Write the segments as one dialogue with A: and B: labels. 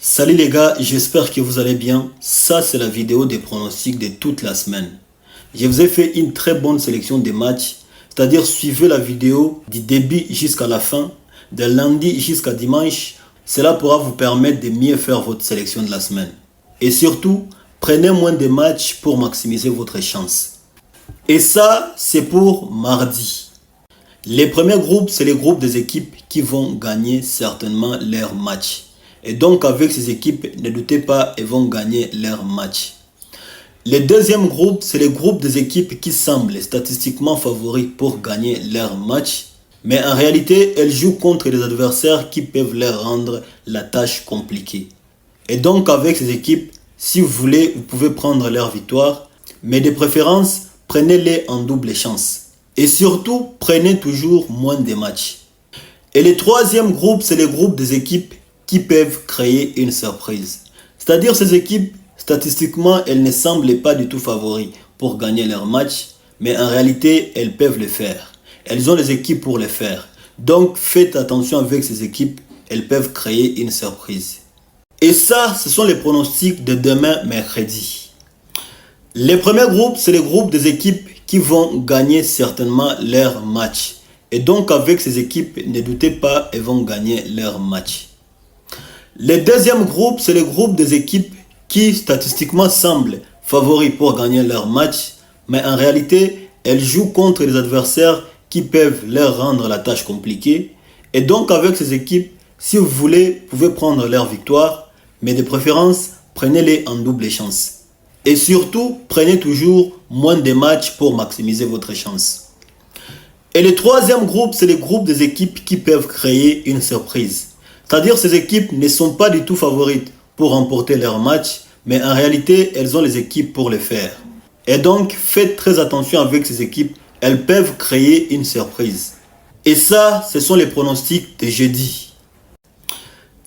A: Salut les gars, j'espère que vous allez bien. Ça, c'est la vidéo des pronostics de toute la semaine. Je vous ai fait une très bonne sélection des matchs, c'est-à-dire suivez la vidéo du début jusqu'à la fin, de lundi jusqu'à dimanche. Cela pourra vous permettre de mieux faire votre sélection de la semaine. Et surtout, prenez moins de matchs pour maximiser votre chance. Et ça, c'est pour mardi. Les premiers groupes, c'est les groupes des équipes qui vont gagner certainement leur match. Et donc avec ces équipes, ne doutez pas, elles vont gagner leur match. Le deuxième groupe, c'est le groupe des équipes qui semblent statistiquement favoris pour gagner leur match. Mais en réalité, elles jouent contre des adversaires qui peuvent leur rendre la tâche compliquée. Et donc avec ces équipes, si vous voulez, vous pouvez prendre leur victoire. Mais de préférence, prenez-les en double chance. Et surtout, prenez toujours moins de matchs. Et le troisième groupe, c'est le groupe des équipes qui peuvent créer une surprise. C'est-à-dire ces équipes, statistiquement, elles ne semblent pas du tout favoris pour gagner leur match, mais en réalité, elles peuvent le faire. Elles ont les équipes pour le faire. Donc, faites attention avec ces équipes, elles peuvent créer une surprise. Et ça, ce sont les pronostics de demain, mercredi. Le premier groupe, c'est le groupe des équipes qui vont gagner certainement leur match. Et donc, avec ces équipes, ne doutez pas, elles vont gagner leur match. Le deuxième groupe, c'est le groupe des équipes qui statistiquement semblent favoris pour gagner leur match, mais en réalité, elles jouent contre des adversaires qui peuvent leur rendre la tâche compliquée. Et donc avec ces équipes, si vous voulez, vous pouvez prendre leur victoire, mais de préférence, prenez-les en double chance. Et surtout, prenez toujours moins de matchs pour maximiser votre chance. Et le troisième groupe, c'est le groupe des équipes qui peuvent créer une surprise. C'est-à-dire ces équipes ne sont pas du tout favorites pour remporter leur match, mais en réalité, elles ont les équipes pour le faire. Et donc, faites très attention avec ces équipes, elles peuvent créer une surprise. Et ça, ce sont les pronostics de jeudi.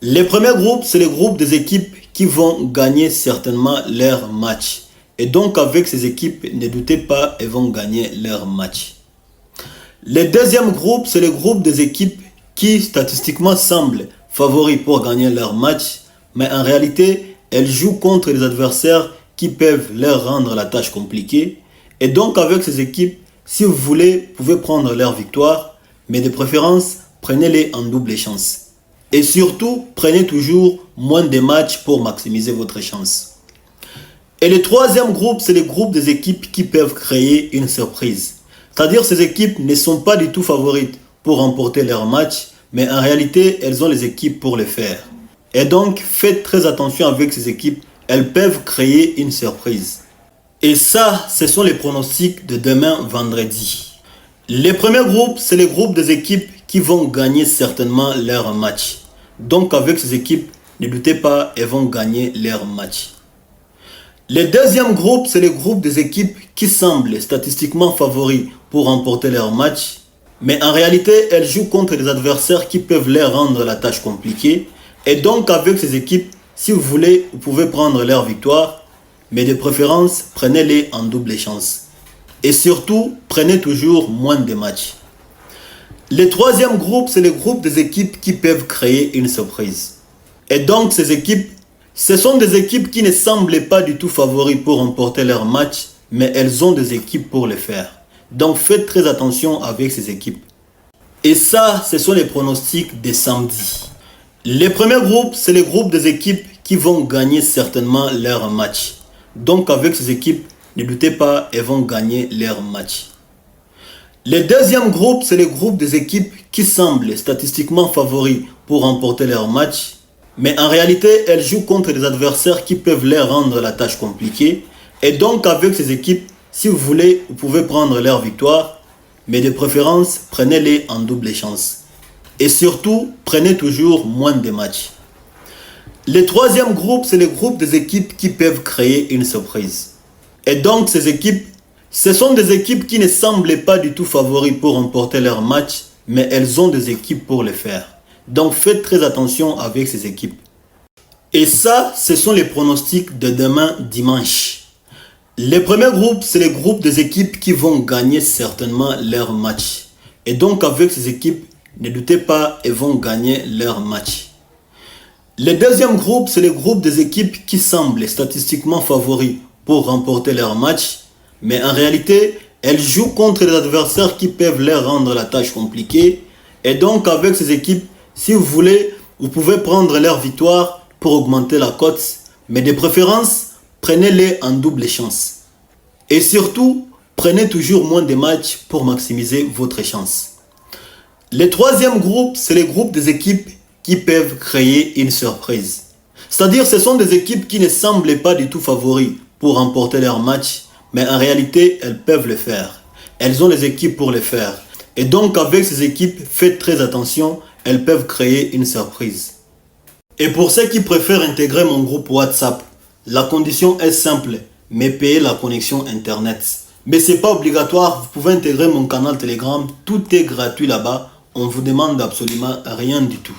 A: Le premier groupe, c'est le groupe des équipes qui vont gagner certainement leur match. Et donc, avec ces équipes, ne doutez pas, elles vont gagner leur match. Le deuxième groupe, c'est le groupe des équipes qui statistiquement semblent favoris pour gagner leur match, mais en réalité, elles jouent contre des adversaires qui peuvent leur rendre la tâche compliquée. Et donc avec ces équipes, si vous voulez, vous pouvez prendre leur victoire, mais de préférence, prenez-les en double chance. Et surtout, prenez toujours moins de matchs pour maximiser votre chance. Et le troisième groupe, c'est le groupe des équipes qui peuvent créer une surprise. C'est-à-dire ces équipes ne sont pas du tout favorites pour remporter leur match, mais en réalité, elles ont les équipes pour le faire. Et donc, faites très attention avec ces équipes, elles peuvent créer une surprise. Et ça, ce sont les pronostics de demain vendredi. Le premier groupe, c'est le groupe des équipes qui vont gagner certainement leur match. Donc avec ces équipes, ne doutez pas, elles vont gagner leur match. Le deuxième groupe, c'est le groupe des équipes qui semblent statistiquement favoris pour remporter leur match. Mais en réalité, elles jouent contre des adversaires qui peuvent leur rendre la tâche compliquée. Et donc avec ces équipes, si vous voulez, vous pouvez prendre leur victoire. Mais de préférence, prenez-les en double chance. Et surtout, prenez toujours moins de matchs. Le troisième groupe, c'est le groupe des équipes qui peuvent créer une surprise. Et donc ces équipes, ce sont des équipes qui ne semblent pas du tout favoris pour remporter leur match, mais elles ont des équipes pour le faire. Donc faites très attention avec ces équipes. Et ça, ce sont les pronostics de samedi. Le premier groupe, c'est le groupe des équipes qui vont gagner certainement leur match. Donc avec ces équipes, ne doutez pas, elles vont gagner leur match. Le deuxième groupe, c'est le groupe des équipes qui semblent statistiquement favoris pour remporter leur match. Mais en réalité, elles jouent contre des adversaires qui peuvent leur rendre la tâche compliquée. Et donc avec ces équipes, si vous voulez, vous pouvez prendre leur victoire, mais de préférence, prenez-les en double chance. Et surtout, prenez toujours moins de matchs. Le troisième groupe, c'est le groupe des équipes qui peuvent créer une surprise. Et donc ces équipes, ce sont des équipes qui ne semblent pas du tout favoris pour remporter leur match, mais elles ont des équipes pour le faire. Donc faites très attention avec ces équipes. Et ça, ce sont les pronostics de demain dimanche. Le premier groupe, c'est le groupe des équipes qui vont gagner certainement leur match. Et donc avec ces équipes, ne doutez pas, elles vont gagner leur match. Le deuxième groupe, c'est le groupe des équipes qui semblent statistiquement favoris pour remporter leur match, mais en réalité, elles jouent contre des adversaires qui peuvent leur rendre la tâche compliquée. Et donc avec ces équipes, si vous voulez, vous pouvez prendre leur victoire pour augmenter la cote, mais de préférence, prenez-les en double chance. Et surtout, prenez toujours moins de matchs pour maximiser votre chance. Le troisième groupe, c'est le groupe des équipes qui peuvent créer une surprise. C'est-à-dire ce sont des équipes qui ne semblent pas du tout favoris pour remporter leur match, mais en réalité, elles peuvent le faire. Elles ont les équipes pour le faire. Et donc avec ces équipes, faites très attention, elles peuvent créer une surprise. Et pour ceux qui préfèrent intégrer mon groupe WhatsApp, la condition est simple, mais payez la connexion Internet. Mais ce n'est pas obligatoire, vous pouvez intégrer mon canal Telegram, tout est gratuit là-bas, on ne vous demande absolument rien du tout.